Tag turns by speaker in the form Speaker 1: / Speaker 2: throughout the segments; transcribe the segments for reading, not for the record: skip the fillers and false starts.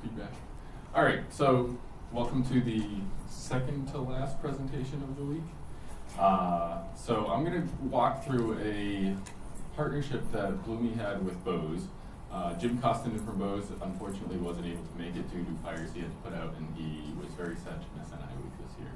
Speaker 1: feedback. All right, so welcome to the second to last presentation of the week. So I'm going to walk through a partnership that Bloomys had with Bose. Jim Kostinden from Bose unfortunately wasn't able to make it due to fires he had to put out, and he was very sad to miss NIWeek this year.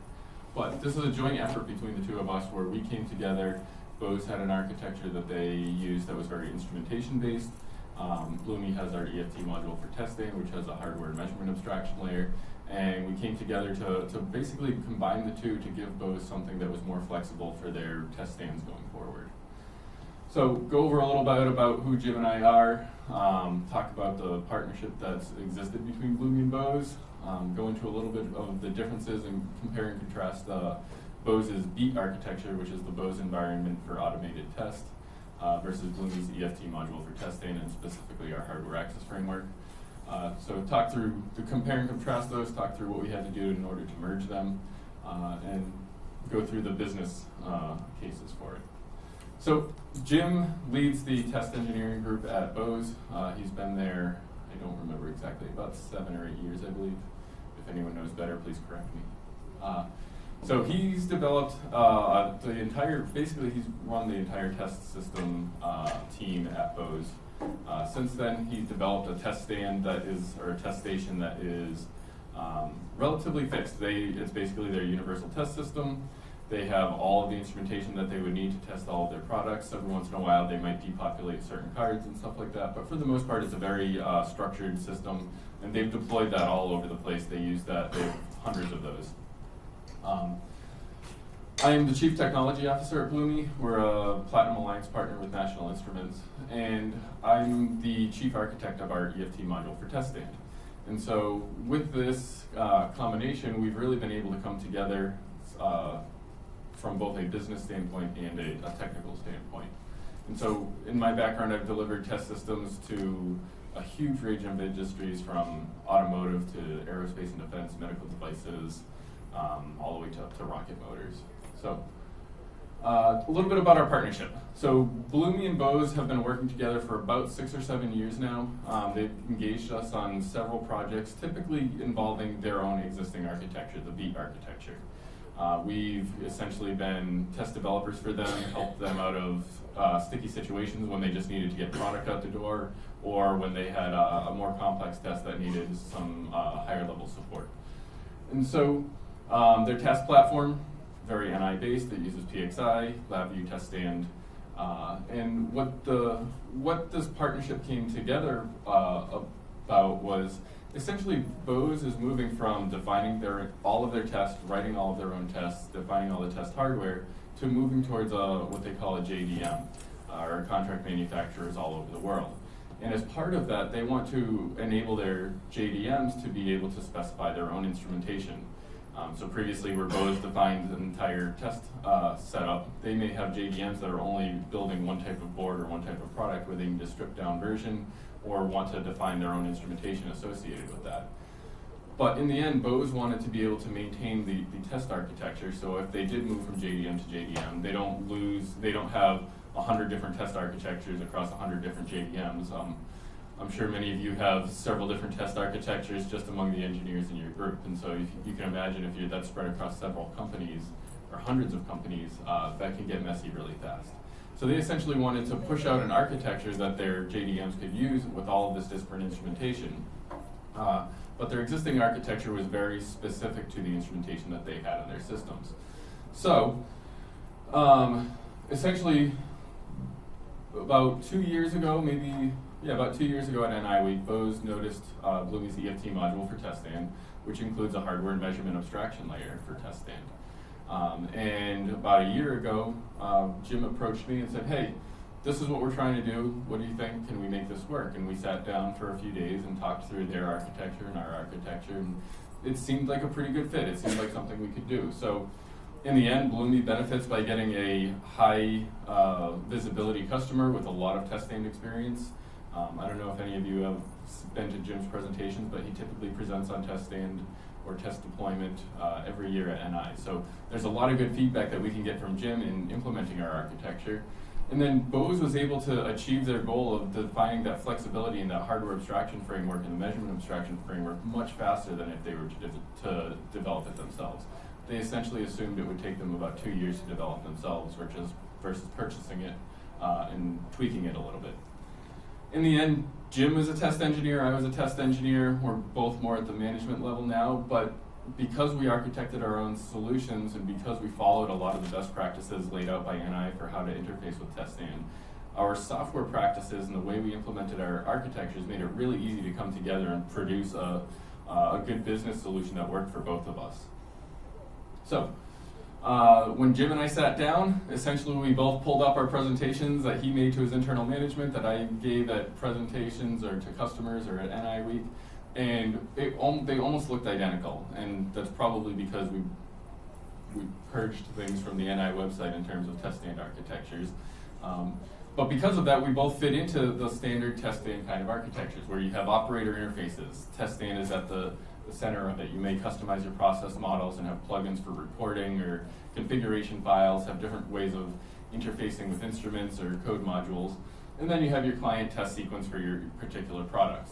Speaker 1: But this is a joint effort between the two of us where we came together. Bose had an architecture that they used that was very instrumentation based. Bloomys has our EFT module for testing, which has a hardware measurement abstraction layer. And we came together to basically combine the two to give Bose something that was more flexible for their test stands going forward. So go over a little bit about who Jim and I are, talk about the partnership that's existed between Bloomys and Bose, go into a little bit of the differences and compare and contrast Bose's BEAT architecture, which is the Bose environment for automated test, versus Bloomys' EFT module for testing, and specifically our hardware access framework. So talk through, to compare and contrast those, talk through what we had to do in order to merge them, and go through the business cases for it. So Jim leads the test engineering group at Bose. He's been there, I don't remember exactly, about 7 or 8 years, I believe. If anyone knows better, please correct me. So he's developed the entire, basically he's run the entire test system team at Bose. Since then, he's developed a test stand that is, or a test station that is relatively fixed. It's basically their universal test system. They have all of the instrumentation that they would need to test all of their products. Every once in a while, they might depopulate certain cards and stuff like that. But for the most part, it's a very structured system, and they've deployed that all over the place. They use that. They have hundreds of those. I am the Chief Technology Officer at Bloomys. We're a Platinum Alliance partner with National Instruments, and I'm the Chief Architect of our EFT module for test stand. And so with this combination, we've really been able to come together from both a business standpoint and a technical standpoint. And so in my background, I've delivered test systems to a huge range of industries, from automotive to aerospace and defense, medical devices, all the way to rocket motors. So a little bit about our partnership. So Bloomys and Bose have been working together for about 6 or 7 years now. They've engaged us on several projects, typically involving their own existing architecture, the BEAT architecture. We've essentially been test developers for them, helped them out of sticky situations when they just needed to get product out the door, or when they had a more complex test that needed some higher level support. And so their test platform, very NI based, it uses PXI, LabVIEW test stand, and what this partnership came together about was essentially Bose is moving from defining all of their tests, writing all of their own tests, defining all the test hardware, to moving towards what they call a JDM, or contract manufacturers all over the world. And as part of that, they want to enable their JDMs to be able to specify their own instrumentation. So previously, where Bose defined the entire test setup, they may have JDMs that are only building one type of board or one type of product, where they need a stripped down version, or want to define their own instrumentation associated with that. But in the end, Bose wanted to be able to maintain the test architecture, so if they did move from JDM to JDM, they don't have 100 different test architectures across 100 different JDMs. I'm sure many of you have several different test architectures just among the engineers in your group, and so if you can imagine if that's spread across several companies, or hundreds of companies, that can get messy really fast. So they essentially wanted to push out an architecture that their JDMs could use with all of this disparate instrumentation. But their existing architecture was very specific to the instrumentation that they had in their systems. So essentially, about 2 years ago, about 2 years ago at NIWeek, Bose noticed Bloomys' EFT module for test stand, which includes a hardware and measurement abstraction layer for test stand. And about a year ago, Jim approached me and said, hey, this is what we're trying to do. What do you think? Can we make this work? And we sat down for a few days and talked through their architecture and our architecture, and it seemed like a pretty good fit. It seemed like something we could do. So in the end, Bloomys benefits by getting a high visibility customer with a lot of test stand experience. I don't know if any of you have been to Jim's presentations, but he typically presents on test stand or test deployment every year at NI. So there's a lot of good feedback that we can get from Jim in implementing our architecture. And then Bose was able to achieve their goal of defining that flexibility in that hardware abstraction framework and the measurement abstraction framework much faster than if they were to develop it themselves. They essentially assumed it would take them about 2 years to develop themselves versus purchasing it and tweaking it a little bit. In the end, Jim was a test engineer, I was a test engineer. We're both more at the management level now, but because we architected our own solutions and because we followed a lot of the best practices laid out by NI for how to interface with Teststand, our software practices and the way we implemented our architectures made it really easy to come together and produce a good business solution that worked for both of us. So, when Jim and I sat down, essentially we both pulled up our presentations that he made to his internal management that I gave at presentations or to customers or at NIWeek. And they almost looked identical, and that's probably because we purged things from the NI website in terms of test stand architectures. But because of that, we both fit into the standard test stand kind of architectures, where you have operator interfaces. Test stand is at the center of it. You may customize your process models and have plugins for reporting or configuration files, have different ways of interfacing with instruments or code modules. And then you have your client test sequence for your particular products.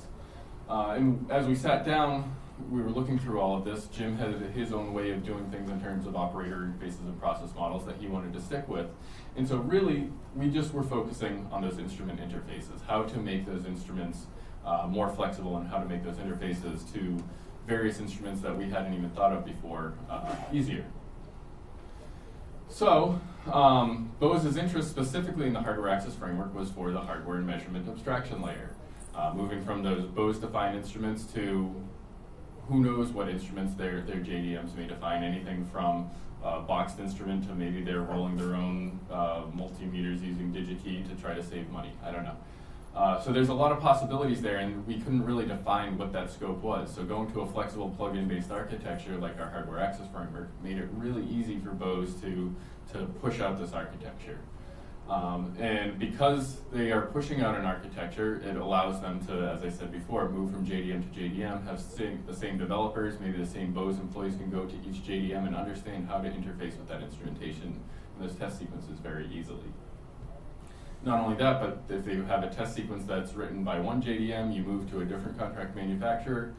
Speaker 1: And as we sat down, we were looking through all of this. Jim had his own way of doing things in terms of operator interfaces and process models that he wanted to stick with. And so really, we just were focusing on those instrument interfaces, how to make those instruments more flexible and how to make those interfaces to various instruments that we hadn't even thought of before easier. So, Bose's interest specifically in the hardware access framework was for the hardware and measurement abstraction layer. Moving from those Bose-defined instruments to who knows what instruments their JDMs may define, anything from a boxed instrument to maybe they're rolling their own multimeters using DigiKey to try to save money. I don't know. So there's a lot of possibilities there, and we couldn't really define what that scope was. So going to a flexible plugin-based architecture like our hardware access framework made it really easy for Bose to push out this architecture. And because they are pushing out an architecture, it allows them to, as I said before, move from JDM to JDM, have the same developers, maybe the same Bose employees can go to each JDM and understand how to interface with that instrumentation and those test sequences very easily. Not only that, but if you have a test sequence that's written by one JDM, you move to a different contract manufacturer,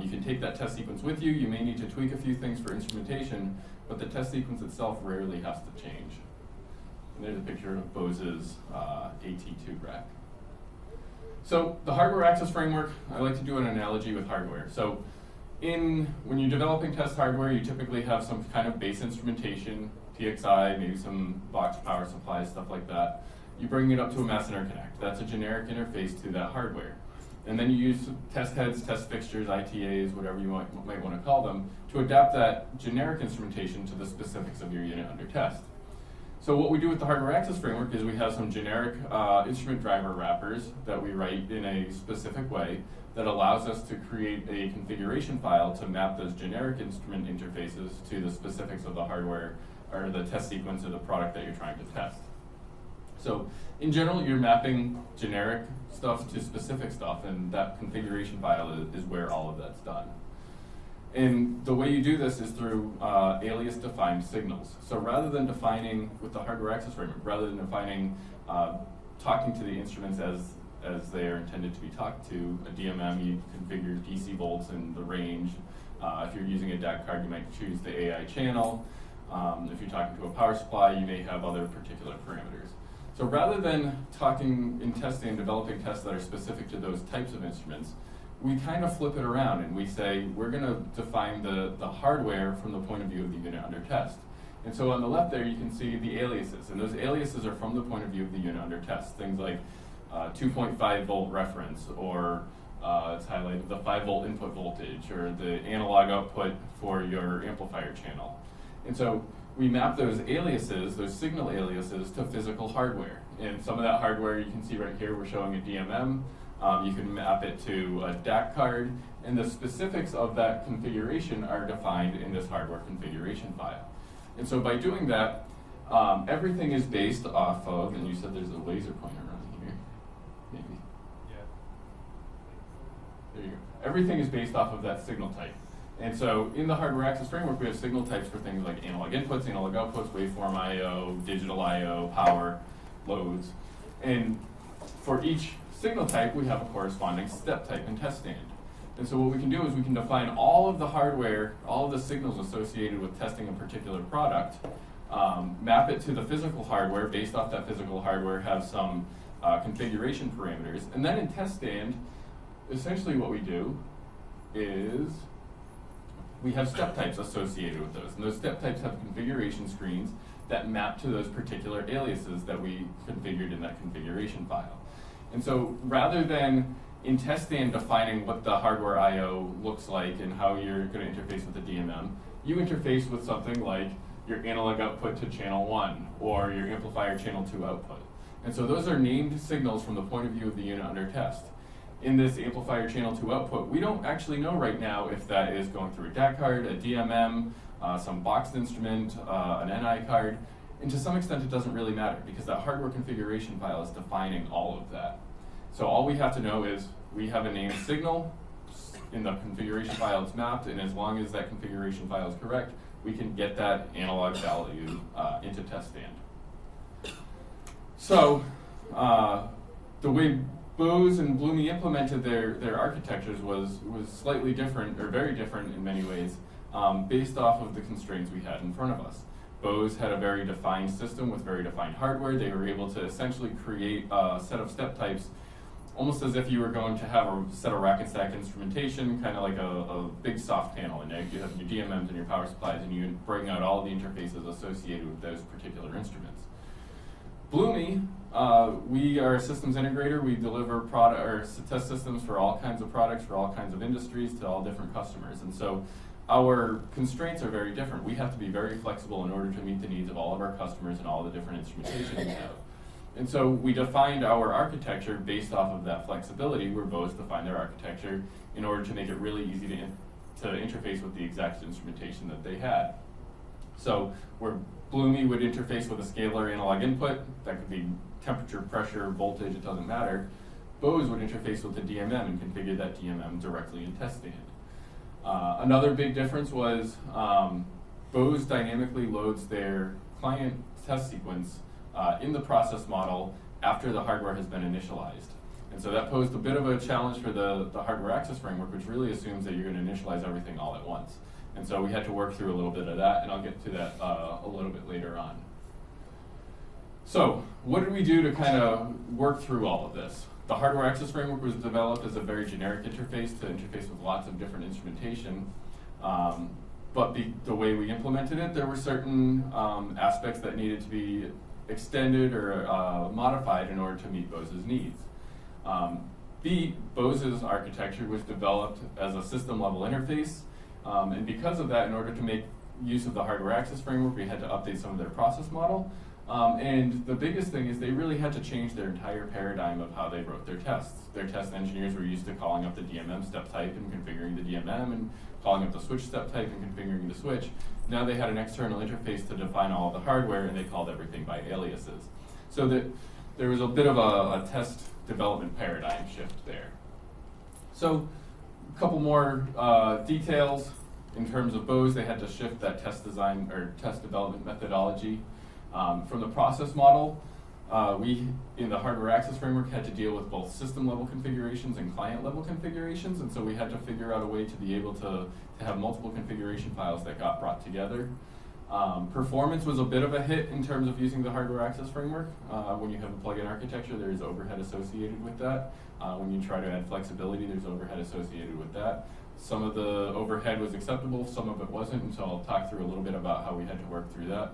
Speaker 1: you can take that test sequence with you. You may need to tweak a few things for instrumentation, but the test sequence itself rarely has to change. And there's a picture of Bose's AT2 rack. So the hardware access framework, I like to do an analogy with hardware. So when you're developing test hardware, you typically have some kind of base instrumentation, PXI, maybe some box power supplies, stuff like that. You bring it up to a mass interconnect. That's a generic interface to that hardware. And then you use test heads, test fixtures, ITAs, whatever you might want to call them, to adapt that generic instrumentation to the specifics of your unit under test. So what we do with the hardware access framework is we have some generic instrument driver wrappers that we write in a specific way that allows us to create a configuration file to map those generic instrument interfaces to the specifics of the hardware or the test sequence of the product that you're trying to test. So in general, you're mapping generic stuff to specific stuff, and that configuration file is where all of that's done. And the way you do this is through alias-defined signals. So rather than defining, with the hardware access framework, rather than defining talking to the instruments as they are intended to be talked to, a DMM, you configure DC volts and the range. If you're using a DAC card, you might choose the AI channel. If you're talking to a power supply, you may have other particular parameters. So rather than talking in testing and developing tests that are specific to those types of instruments, we kind of flip it around and we say, we're going to define the hardware from the point of view of the unit under test. And so on the left there, you can see the aliases. And those aliases are from the point of view of the unit under test. Things like 2.5 volt reference, or it's highlighted the 5 volt input voltage, or the analog output for your amplifier channel. And so we map those aliases, those signal aliases, to physical hardware. And some of that hardware you can see right here, we're showing a DMM. You can map it to a DAC card, and the specifics of that configuration are defined in this hardware configuration file. And so by doing that, everything is based off of, and you said there's a laser pointer around here, maybe? Yeah. There you go. Everything is based off of that signal type. And so in the hardware access framework, we have signal types for things like analog inputs, analog outputs, waveform I/O, digital I/O, power, loads. And for each signal type, we have a corresponding step type and test stand. And so what we can do is we can define all of the hardware, all of the signals associated with testing a particular product, map it to the physical hardware, based off that physical hardware, have some configuration parameters. And then in test stand, essentially what we do is we have step types associated with those. And those step types have configuration screens that map to those particular aliases that we configured in that configuration file. And so rather than in test stand defining what the hardware I/O looks like and how you're going to interface with the DMM, you interface with something like your analog output to channel 1 or your amplifier channel 2 output. And so those are named signals from the point of view of the unit under test. In this amplifier channel 2 output, we don't actually know right now if that is going through a DAC card, a DMM, some boxed instrument, an NI card. And to some extent, it doesn't really matter because that hardware configuration file is defining all of that. So all we have to know is we have a named signal, in the configuration file it's mapped, and as long as that configuration file is correct, we can get that analog value into test stand. So the way Bose and Bloomys implemented their architectures was slightly different, or very different in many ways, based off of the constraints we had in front of us. Bose had a very defined system with very defined hardware. They were able to essentially create a set of step types almost as if you were going to have a set of rack and stack instrumentation, kind of like a big soft panel, and you have your DMMs and your power supplies, and you bring out all the interfaces associated with those particular instruments. Bloomys, we are a systems integrator. We deliver test systems for all kinds of products, for all kinds of industries, to all different customers. And so our constraints are very different. We have to be very flexible in order to meet the needs of all of our customers and all the different instrumentation we have. And so we defined our architecture based off of that flexibility, where Bose defined their architecture in order to make it really easy to interface with the exact instrumentation that they had. So where Bloomys would interface with a scalar analog input, that could be temperature, pressure, voltage, it doesn't matter. Bose would interface with the DMM and configure that DMM directly in test stand. Another big difference was Bose dynamically loads their client test sequence in the process model after the hardware has been initialized. And so that posed a bit of a challenge for the hardware access framework, which really assumes that you're going to initialize everything all at once. And so we had to work through a little bit of that, and I'll get to that a little bit later on. So what did we do to kind of work through all of this? The hardware access framework was developed as a very generic interface to interface with lots of different instrumentation. But the way we implemented it, there were certain aspects that needed to be extended or modified in order to meet Bose's needs. Bose's architecture was developed as a system-level interface, and because of that, in order to make use of the hardware access framework, we had to update some of their process model. And the biggest thing is they really had to change their entire paradigm of how they wrote their tests. Their test engineers were used to calling up the DMM step type and configuring the DMM, and calling up the switch step type and configuring the switch. Now they had an external interface to define all of the hardware, and they called everything by aliases. So that there was a bit of a test development paradigm shift there. So a couple more details. In terms of Bose, they had to shift that test design or test development methodology. From the process model, we, in the hardware access framework, had to deal with both system-level configurations and client-level configurations, and so we had to figure out a way to be able to have multiple configuration files that got brought together. Performance was a bit of a hit in terms of using the hardware access framework. When you have a plug-in architecture, there's overhead associated with that. When you try to add flexibility, there's overhead associated with that. Some of the overhead was acceptable, some of it wasn't, and so I'll talk through a little bit about how we had to work through that.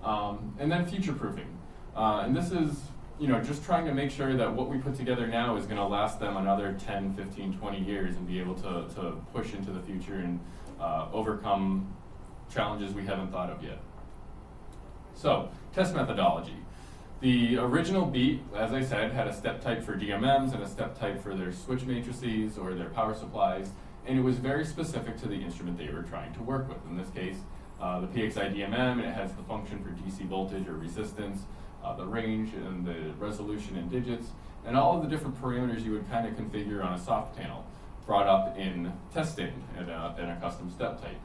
Speaker 1: And then future-proofing. And this is, just trying to make sure that what we put together now is going to last them another 10, 15, 20 years and be able to push into the future and overcome challenges we haven't thought of yet. So, test methodology. The original beat, as I said, had a step type for DMMs and a step type for their switch matrices or their power supplies, and it was very specific to the instrument they were trying to work with. In this case, the PXI DMM, and it has the function for DC voltage or resistance, the range and the resolution in digits, and all of the different parameters you would kind of configure on a soft panel, brought up in testing in a custom step type.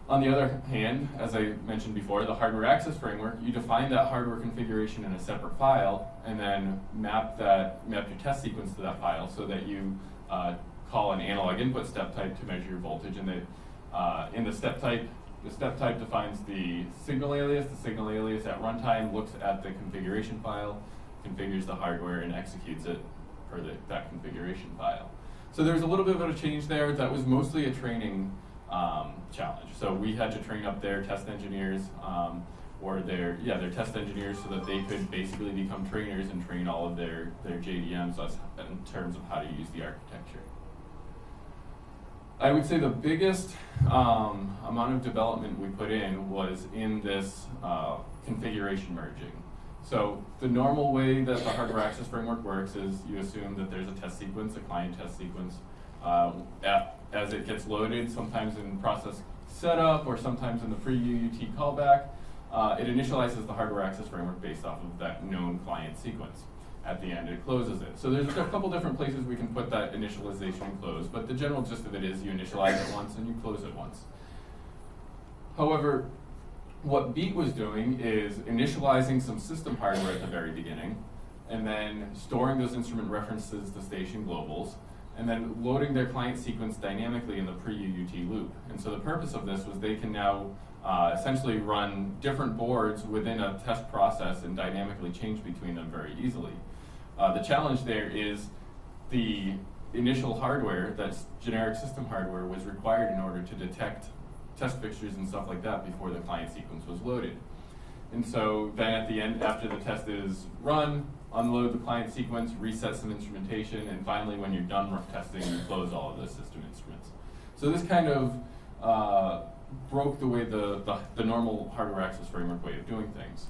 Speaker 1: On the other hand, as I mentioned before, the hardware access framework, you define that hardware configuration in a separate file and then map your test sequence to that file so that you call an analog input step type to measure your voltage. And in the step type defines the signal alias. The signal alias at runtime looks at the configuration file, configures the hardware, and executes it per that configuration file. So there's a little bit of a change there. That was mostly a training challenge. So we had to train up their test engineers, or their test engineers, so that they could basically become trainers and train all of their JDMs in terms of how to use the architecture. I would say the biggest amount of development we put in was in this configuration merging. So the normal way that the hardware access framework works is you assume that there's a test sequence, a client test sequence. As it gets loaded, sometimes in process setup or sometimes in the pre-UUT callback, it initializes the hardware access framework based off of that known client sequence. At the end, it closes it. So there's a couple different places we can put that initialization and close, but the general gist of it is you initialize it once and you close it once. However, what Beat was doing is initializing some system hardware at the very beginning, and then storing those instrument references to station globals, and then loading their client sequence dynamically in the pre-UUT loop. And so the purpose of this was they can now essentially run different boards within a test process and dynamically change between them very easily. The challenge there is the initial hardware, that's generic system hardware, was required in order to detect test fixtures and stuff like that before the client sequence was loaded. And so then at the end, after the test is run, unload the client sequence, reset some instrumentation, and finally when you're done testing, you close all of those system instruments. So this kind of broke the way the normal hardware access framework way of doing things.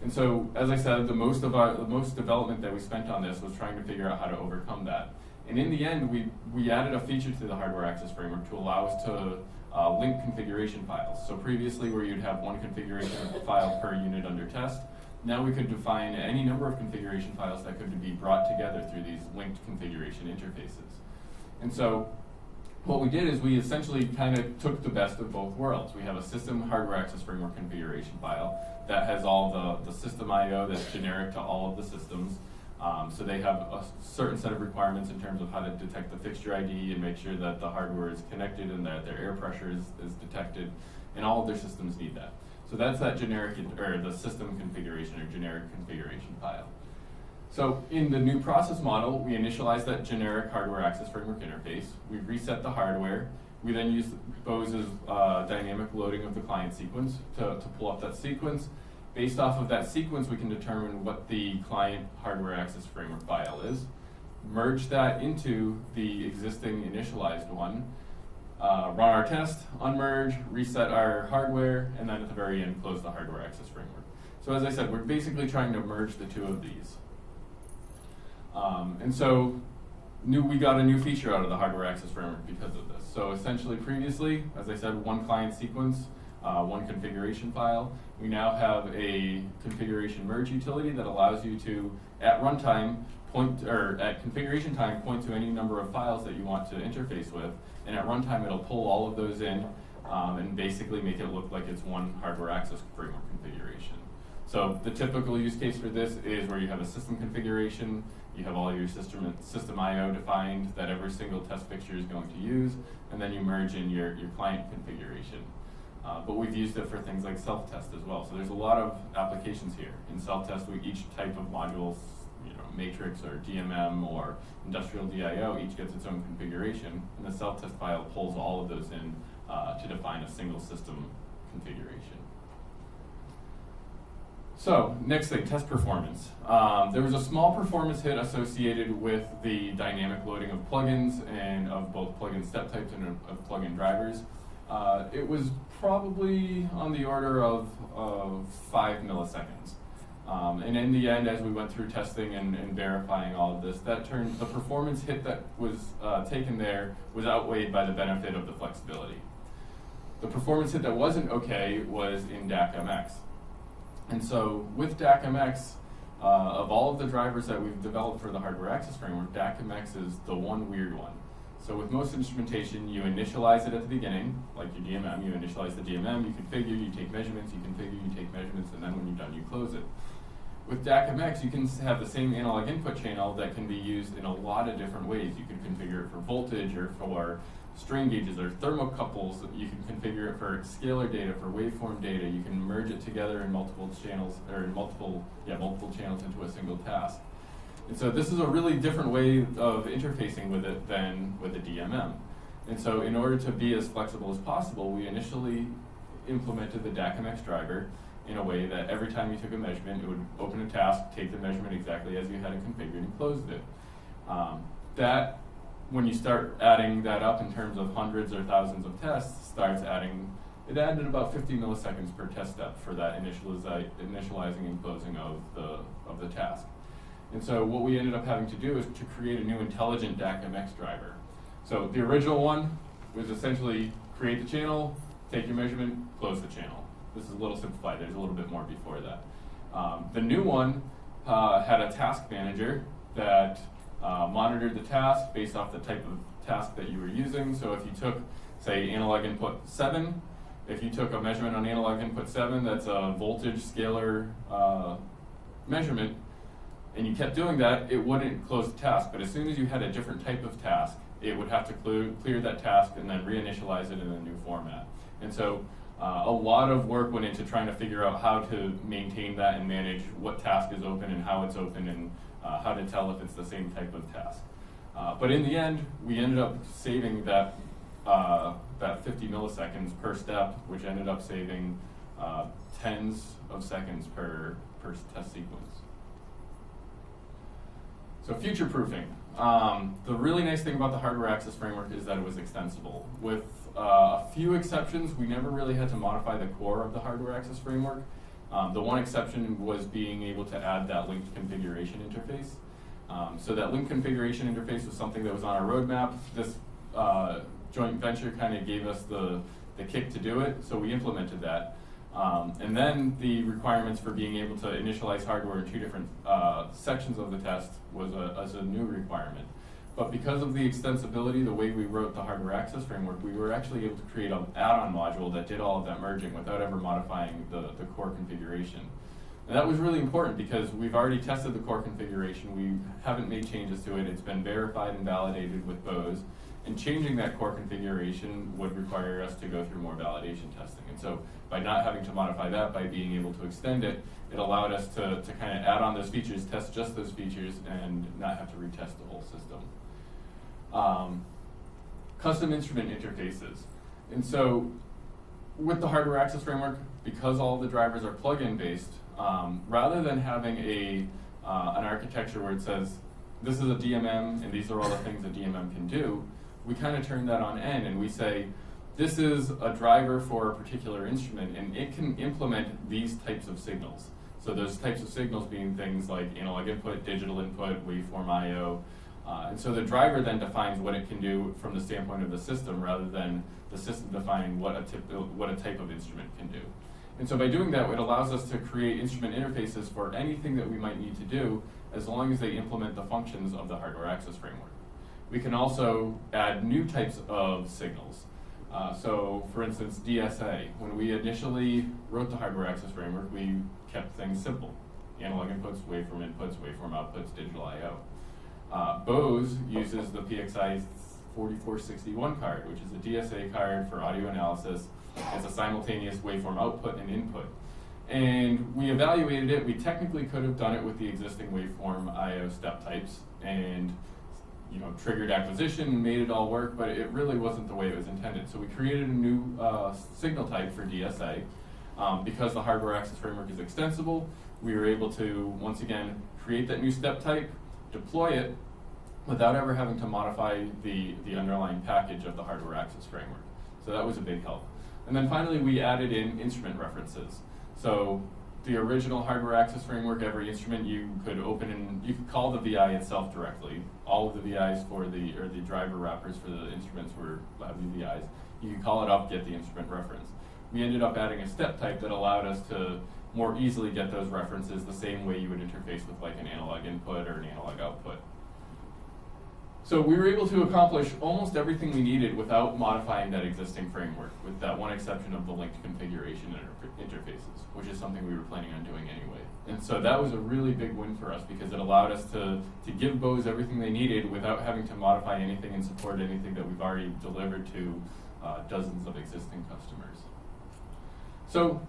Speaker 1: And so, as I said, the most development that we spent on this was trying to figure out how to overcome that. And in the end, we added a feature to the hardware access framework to allow us to link configuration files. So previously, where you'd have one configuration file per unit under test, now we could define any number of configuration files that could be brought together through these linked configuration interfaces. And so what we did is we essentially kind of took the best of both worlds. We have a system hardware access framework configuration file that has all the system I/O that's generic to all of the systems. So they have a certain set of requirements in terms of how to detect the fixture ID and make sure that the hardware is connected and that their air pressure is detected, and all of their systems need that. So that's that generic, or the system configuration or generic configuration file. So in the new process model, we initialize that generic hardware access framework interface. We reset the hardware. We then use Bose's dynamic loading of the client sequence to pull up that sequence. Based off of that sequence, we can determine what the client hardware access framework file is, merge that into the existing initialized one, run our test, unmerge, reset our hardware, and then at the very end, close the hardware access framework. So as I said, we're basically trying to merge the two of these. And so we got a new feature out of the hardware access framework because of this. So essentially previously, as I said, one client sequence, one configuration file. We now have a configuration merge utility that allows you to, at runtime, at configuration time, point to any number of files that you want to interface with. And at runtime, it'll pull all of those in and basically make it look like it's one hardware access framework configuration. So the typical use case for this is where you have a system configuration, you have all your system I/O defined that every single test fixture is going to use, and then you merge in your client configuration. But we've used it for things like self-test as well. So there's a lot of applications here. In self-test, each type of modules, matrix or DMM or industrial DIO, each gets its own configuration, and the self-test file pulls all of those in to define a single system configuration. So, next thing, test performance. There was a small performance hit associated with the dynamic loading of plugins and of both plugin step types and of plugin drivers. It was probably on the order of 5 milliseconds. And in the end, as we went through testing and verifying all of this, the performance hit that was taken there was outweighed by the benefit of the flexibility. The performance hit that wasn't okay was in DAC-MX. And so with DAC-MX, of all of the drivers that we've developed for the hardware access framework, DAC-MX is the one weird one. So with most instrumentation, you initialize it at the beginning, like your DMM, you initialize the DMM, you configure, you take measurements, you configure, you take measurements, and then when you're done, you close it. With DAC-MX, you can have the same analog input channel that can be used in a lot of different ways. You can configure it for voltage or for strain gauges or thermocouples. You can configure it for scalar data, for waveform data. You can merge it together in multiple channels, or in multiple channels into a single task. And so this is a really different way of interfacing with it than with a DMM. And so in order to be as flexible as possible, we initially implemented the DAC-MX driver in a way that every time you took a measurement, it would open a task, take the measurement exactly as you had it configured, and closed it. That, when you start adding that up in terms of hundreds or thousands of tests, it added about 50 milliseconds per test step for that initializing and closing of the task. And so what we ended up having to do is to create a new intelligent DAC-MX driver. So the original one was essentially create the channel, take your measurement, close the channel. This is a little simplified. There's a little bit more before that. The new one had a task manager that monitored the task based off the type of task that you were using. So if you took, say, analog input 7, if you took a measurement on analog input 7, that's a voltage scalar measurement, and you kept doing that, it wouldn't close the task. But as soon as you had a different type of task, it would have to clear that task and then reinitialize it in a new format. And so a lot of work went into trying to figure out how to maintain that and manage what task is open and how it's open and how to tell if it's the same type of task. But in the end, we ended up saving that 50 milliseconds per step, which ended up saving tens of seconds per test sequence. So future-proofing. The really nice thing about the hardware access framework is that it was extensible. With a few exceptions, we never really had to modify the core of the hardware access framework. The one exception was being able to add that linked configuration interface. So that linked configuration interface was something that was on our roadmap. This joint venture kind of gave us the kick to do it, so we implemented that. And then the requirements for being able to initialize hardware in two different sections of the test was a new requirement. But because of the extensibility, the way we wrote the hardware access framework, we were actually able to create an add-on module that did all of that merging without ever modifying the core configuration. And that was really important because we've already tested the core configuration. We haven't made changes to it. It's been verified and validated with Bose. And changing that core configuration would require us to go through more validation testing. And so by not having to modify that, by being able to extend it, it allowed us to kind of add on those features, test just those features, and not have to retest the whole system. Custom instrument interfaces. And so with the hardware access framework, because all the drivers are plug-in based, rather than having an architecture where it says, this is a DMM and these are all the things a DMM can do, we kind of turn that on end and we say, this is a driver for a particular instrument and it can implement these types of signals. So those types of signals being things like analog input, digital input, waveform I/O. And so the driver then defines what it can do from the standpoint of the system rather than the system defining what a type of instrument can do. And so by doing that, it allows us to create instrument interfaces for anything that we might need to do as long as they implement the functions of the hardware access framework. We can also add new types of signals. So for instance, DSA. When we initially wrote the hardware access framework, we kept things simple. Analog inputs, waveform outputs, digital I/O. Bose uses the PXI 4461 card, which is a DSA card for audio analysis. It's a simultaneous waveform output and input. And we evaluated it. We technically could have done it with the existing waveform I/O step types and triggered acquisition and made it all work, but it really wasn't the way it was intended. So we created a new signal type for DSA. Because the hardware access framework is extensible, we were able to, once again, create that new step type, deploy it, without ever having to modify the underlying package of the hardware access framework. So that was a big help. And then finally, we added in instrument references. So the original hardware access framework, every instrument you could open and you could call the VI itself directly. All of the VIs the driver wrappers for the instruments were LabVIEW VIs. You could call it up, get the instrument reference. We ended up adding a step type that allowed us to more easily get those references the same way you would interface with like an analog input or an analog output. So we were able to accomplish almost everything we needed without modifying that existing framework, with that one exception of the linked configuration interfaces, which is something we were planning on doing anyway. And so that was a really big win for us because it allowed us to give Bose everything they needed without having to modify anything and support anything that we've already delivered to dozens of existing customers. So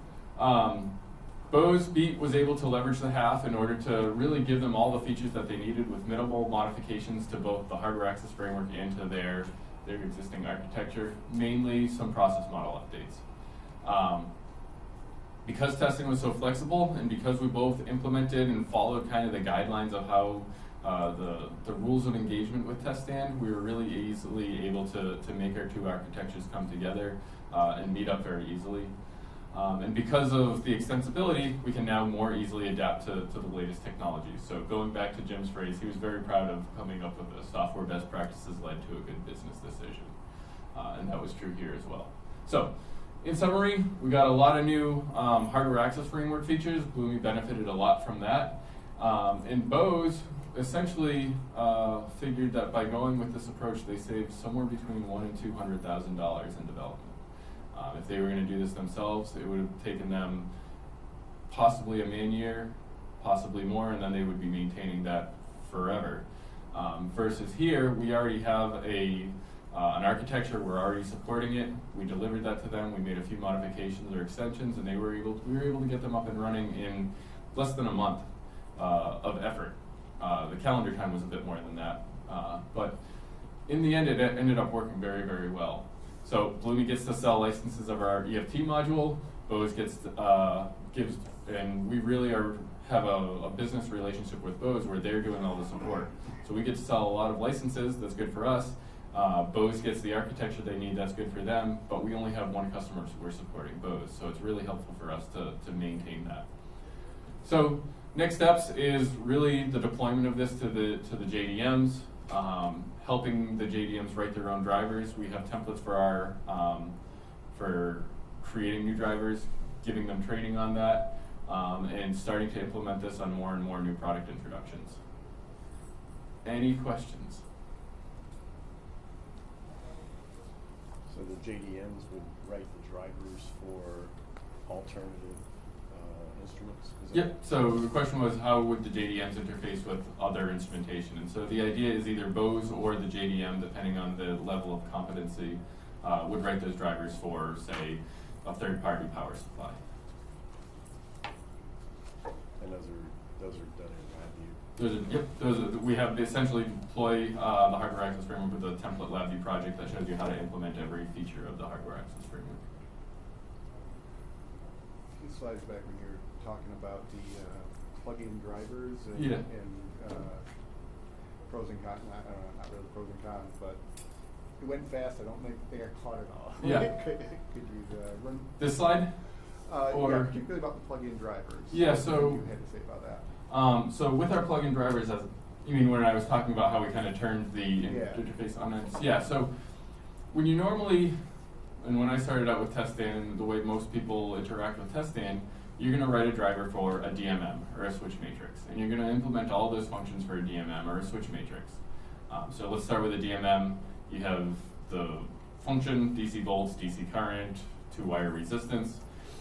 Speaker 1: Bose Beat was able to leverage the half in order to really give them all the features that they needed with minimal modifications to both the hardware access framework and to their existing architecture, mainly some process model updates. Because testing was so flexible and because we both implemented and followed kind of the guidelines of how the rules of engagement with test stand, we were really easily able to make our two architectures come together and meet up very easily. And because of the extensibility, we can now more easily adapt to the latest technologies. So going back to Jim's phrase, he was very proud of coming up with the software best practices led to a good business decision. And that was true here as well. So in summary, we got a lot of new hardware access framework features. Bloomy benefited a lot from that. And Bose essentially figured that by going with this approach, they saved somewhere between $100,000 and $200,000 in development. If they were going to do this themselves, it would have taken them possibly a man-year, possibly more, and then they would be maintaining that forever. Versus here, we already have an architecture, we're already supporting it, we delivered that to them, we made a few modifications or extensions, and we were able to get them up and running in less than a month of effort. The calendar time was a bit more than that, but in the end, it ended up working very, very well. So Bloomy gets to sell licenses of our EFT module. Bose gets gives, and we really have a business relationship with Bose where they're doing all the support. So we get to sell a lot of licenses. That's good for us. Bose gets the architecture they need. That's good for them. But we only have one customer, so we're supporting Bose. So it's really helpful for us to maintain that. So next steps is really the deployment of this to the JDMs. Helping the JDMs write their own drivers. We have templates for for creating new drivers, giving them training on that, and starting to implement this on more and more new product introductions. Any questions?
Speaker 2: So the JDMs would write the drivers for alternative instruments?
Speaker 1: Yep, so the question was how would the JDMs interface with other instrumentation? And so the idea is either Bose or the JDM, depending on the level of competency, would write those drivers for, say, a third-party power supply.
Speaker 2: And those are done in LabVIEW?
Speaker 1: We have essentially deploy the hardware access framework with a template LabVIEW project that shows you how to implement every feature of the hardware access framework.
Speaker 3: A few slides back when you were talking about the plug-in drivers and,
Speaker 1: yeah.
Speaker 3: and pros and cons, not really pros and cons, but it went fast. I don't think I caught it all.
Speaker 1: Yeah.
Speaker 3: could you run?
Speaker 1: This slide?
Speaker 3: Yeah, particularly about the plug-in drivers.
Speaker 1: Yeah, so
Speaker 3: what you had to say about that.
Speaker 1: So with our plug-in drivers, as you mean when I was talking about how we kind of turned the interface on it? Yeah, so when you normally, and when I started out with test stand and the way most people interact with test stand, you're going to write a driver for a DMM or a switch matrix, and you're going to implement all those functions for a DMM or a switch matrix. So let's start with a DMM. You have the function, DC volts, DC current, 2-wire resistance.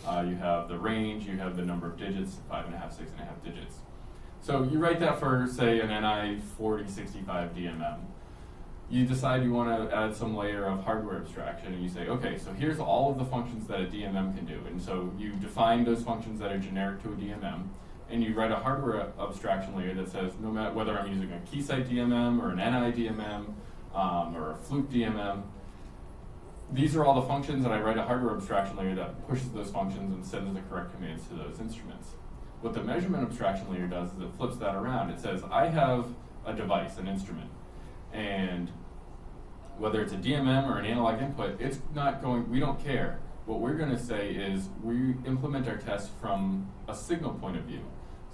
Speaker 1: You have the range, you have the number of digits, 5.5, 6.5 digits. So you write that for, say, an NI 4065 DMM. You decide you want to add some layer of hardware abstraction, and you say, okay, so here's all of the functions that a DMM can do. And so you define those functions that are generic to a DMM, and you write a hardware abstraction layer that says, no matter whether I'm using a Keysight DMM or an NI DMM or a Fluke DMM, these are all the functions, and I write a hardware abstraction layer that pushes those functions and sends the correct commands to those instruments. What the measurement abstraction layer does is it flips that around. It says, I have a device, an instrument, and whether it's a DMM or an analog input, it's not going, we don't care. What we're going to say is we implement our test from a signal point of view.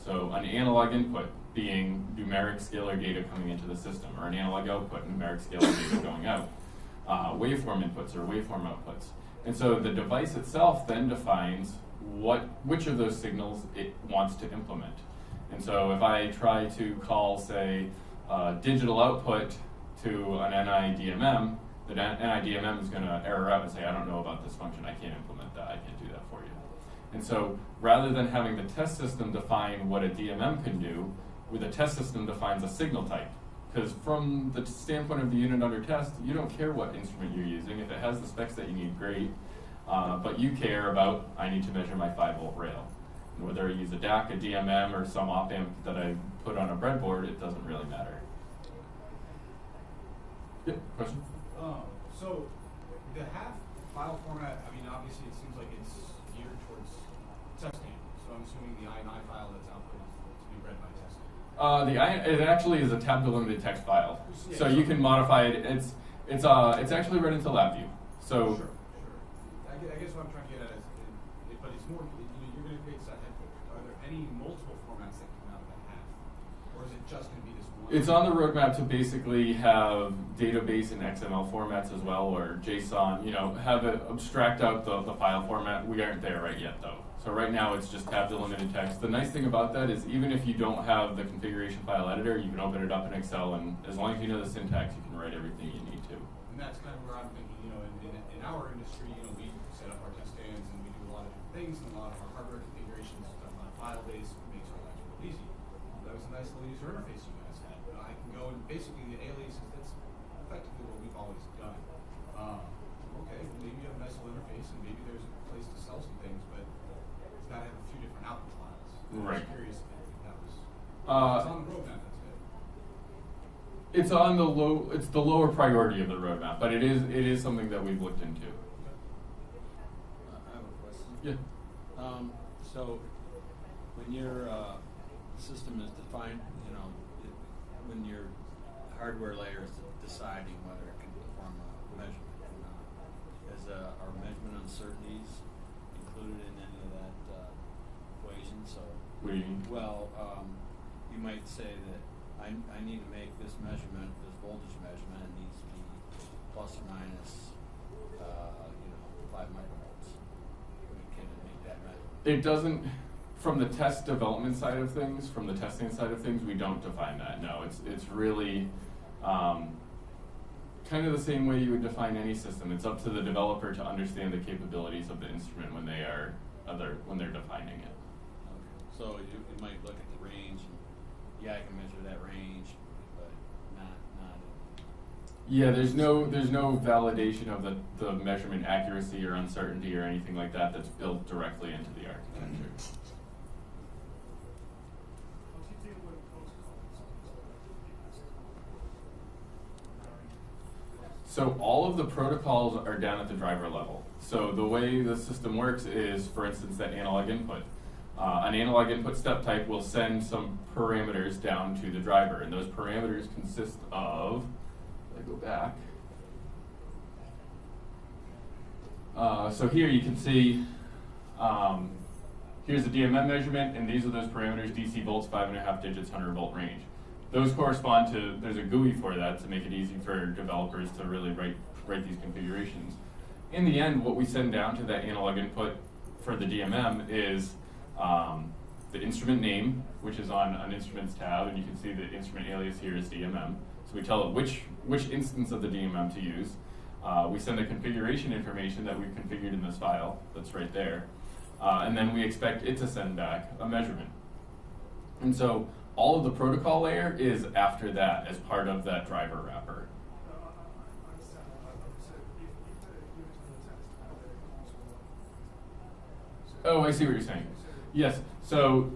Speaker 1: So an analog input being numeric scalar data coming into the system, or an analog output, numeric scalar data going out. Waveform inputs or waveform outputs. And so the device itself then defines which of those signals it wants to implement. And so if I try to call, say, digital output to an NIDMM, the NIDMM is going to error out and say, I don't know about this function, I can't implement that, I can't do that for you. And so rather than having the test system define what a DMM can do, where the test system defines a signal type. Because from the standpoint of the unit under test, you don't care what instrument you're using. If it has the specs that you need, great. But you care about, I need to measure my 5-volt rail. And whether I use a DAC, a DMM, or some op amp that I put on a breadboard, it doesn't really matter. Yeah, question?
Speaker 4: So the half file format, I mean, obviously it seems like it's geared towards testing. So I'm assuming the INI file that's output is to be read by testing.
Speaker 1: It actually is a tab delimited text file.
Speaker 4: Yeah,
Speaker 1: So you can modify it. It's actually read into LabVIEW. So
Speaker 4: sure. I guess what I'm trying to get at is, but it's more, you're going to create set headquarters. Are there any multiple formats that come out of that half? Or is it just going to be this one?
Speaker 1: it's on the roadmap to basically have database and XML formats as well, or JSON, have it abstract out the file format. We aren't there right yet though. So right now it's just tab delimited text. The nice thing about that is even if you don't have the configuration file editor, you can open it up in Excel, and as long as you know the syntax, you can write everything you need to.
Speaker 4: And that's kind of where I'm thinking, in our industry, we set up our test stands and we do a lot of different things, and a lot of our hardware configurations are done on a file base, makes our lives real easy. That was a nice little user interface you guys had. I can go and basically the aliases, that's effectively what we've always done. Okay, well maybe you have a nice little interface and maybe there's a place to sell some things, but it's got to have a few different output files.
Speaker 1: Right.
Speaker 4: I was curious if that was, it's on the roadmap, that's good.
Speaker 1: It's on the it's the lower priority of the roadmap, but it is something that we've looked into.
Speaker 5: I have a question.
Speaker 1: Yeah.
Speaker 5: So when your system is defined, when your hardware layer is deciding whether it can perform a measurement or not, are measurement uncertainties included in any of that equation? So,
Speaker 1: What do you mean?
Speaker 5: well, you might say that I need to make this measurement, this voltage measurement, it needs to be plus or minus, 5 microvolts. Can it make that measurement?
Speaker 1: It doesn't, from the test development side of things, from the testing side of things, we don't define that. No, it's really kind of the same way you would define any system. It's up to the developer to understand the capabilities of the instrument when they're defining it.
Speaker 5: Okay. So you might look at the range, and I can measure that range, but not.
Speaker 1: Yeah, there's no validation of the measurement accuracy or uncertainty or anything like that that's built directly into the architecture. So all of the protocols are down at the driver level. So the way the system works is, for instance, that analog input. An analog input step type will send some parameters down to the driver, and those parameters consist of, let me go back. So here you can see, here's the DMM measurement, and these are those parameters, DC volts, 5.5 digits, 100 volt range. Those correspond to, there's a GUI for that to make it easy for developers to really write these configurations. In the end, what we send down to that analog input for the DMM is the instrument name, which is on an instruments tab, and you can see the instrument alias here is DMM. So we tell it which instance of the DMM to use. We send the configuration information that we've configured in this file, that's right there. And then we expect it to send back a measurement. And so all of the protocol layer is after that as part of that driver wrapper. Oh, I see what you're saying. Yes, so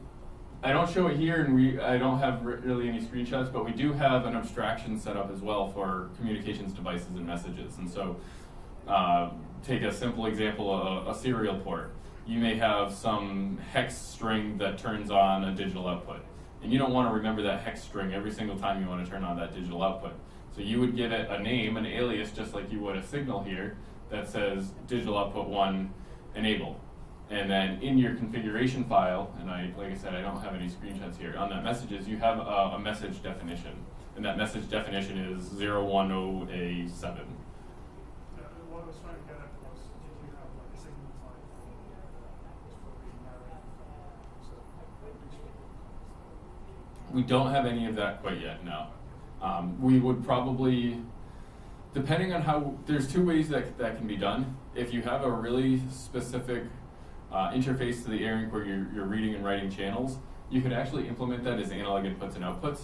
Speaker 1: I don't show it here, and I don't have really any screenshots, but we do have an abstraction set up as well for communications devices and messages. And so take a simple example, a serial port. You may have some hex string that turns on a digital output. And you don't want to remember that hex string every single time you want to turn on that digital output. So you would give it a name, an alias, just like you would a signal here, that says digital output 1 enable. And then in your configuration file, and like I said, I don't have any screenshots here, on that messages, you have a message definition. And that message definition is 010A7.
Speaker 6: What I was trying to get at was, did you have like a signal type for reading narrative?
Speaker 1: We don't have any of that quite yet, no. We would probably, depending on how, there's two ways that can be done. If you have a really specific interface to the AirInc where you're reading and writing channels, you could actually implement that as analog inputs and outputs.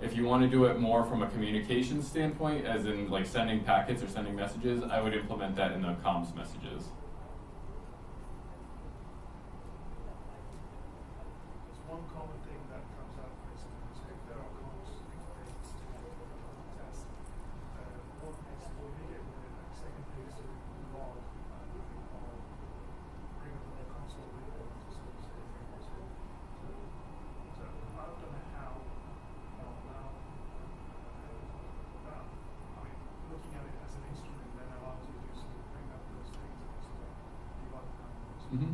Speaker 1: If you want to do it more from a communication standpoint, as in like sending packets or sending messages, I would implement that in the comms messages.
Speaker 6: There's one common thing that comes up is if there are comms interfaces to test. One is to communicate with it, and the second thing is to log or bring up the console report to sort of say things. So I don't know how. Looking at it as an instrument that allows you to sort of bring up those things and sort of debug numbers.
Speaker 1: Mm-hmm.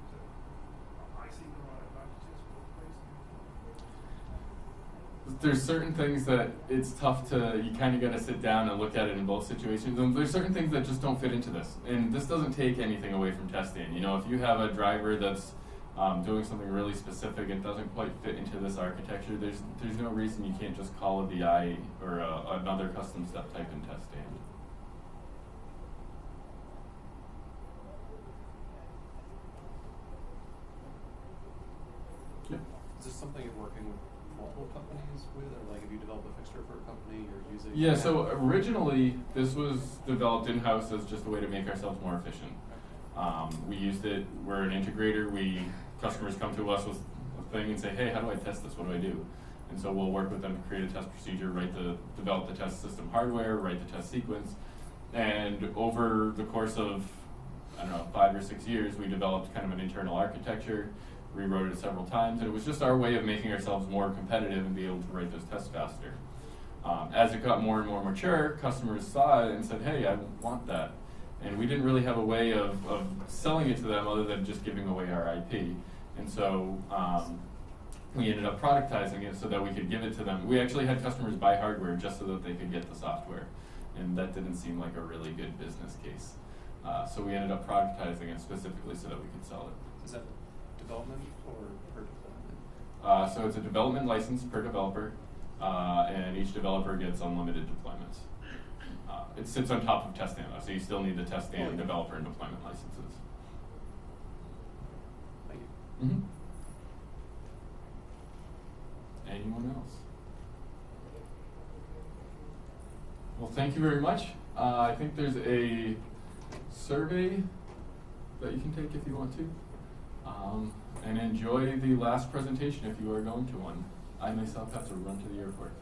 Speaker 6: So I see there are advantages both ways.
Speaker 1: There's certain things that it's tough to, you kind of got to sit down and look at it in both situations. And there's certain things that just don't fit into this. And this doesn't take anything away from testing. You know, if you have a driver that's doing something really specific and doesn't quite fit into this architecture, there's no reason you can't just call a VI or another custom step type in test stand. Yep.
Speaker 7: Is this something you're working with multiple companies with, or like if you develop a fixture for a company, you're using?
Speaker 1: Yeah, so originally this was developed in-house as just a way to make ourselves more efficient. We used it, we're an integrator, customers come to us with a thing and say, hey, how do I test this, what do I do? And so we'll work with them to create a test procedure, develop the test system hardware, write the test sequence, and over the course of, I don't know, 5 or 6 years, we developed kind of an internal architecture, rewrote it several times, and it was just our way of making ourselves more competitive and be able to write those tests faster. As it got more and more mature, customers saw it and said, hey, I want that. And we didn't really have a way of selling it to them other than just giving away our IP. And so we ended up productizing it so that we could give it to them. We actually had customers buy hardware just so that they could get the software. And that didn't seem like a really good business case. So we ended up productizing it specifically so that we could sell it.
Speaker 7: Is that development or per deployment?
Speaker 1: So it's a development license per developer, and each developer gets unlimited deployments. It sits on top of test stand, though, so you still need the test stand, developer, and deployment licenses.
Speaker 7: Thank you.
Speaker 1: Mm-hmm. Anyone else? Well, thank you very much. I think there's a survey that you can take if you want to. And enjoy the last presentation if you are going to one. I myself have to run to the airport.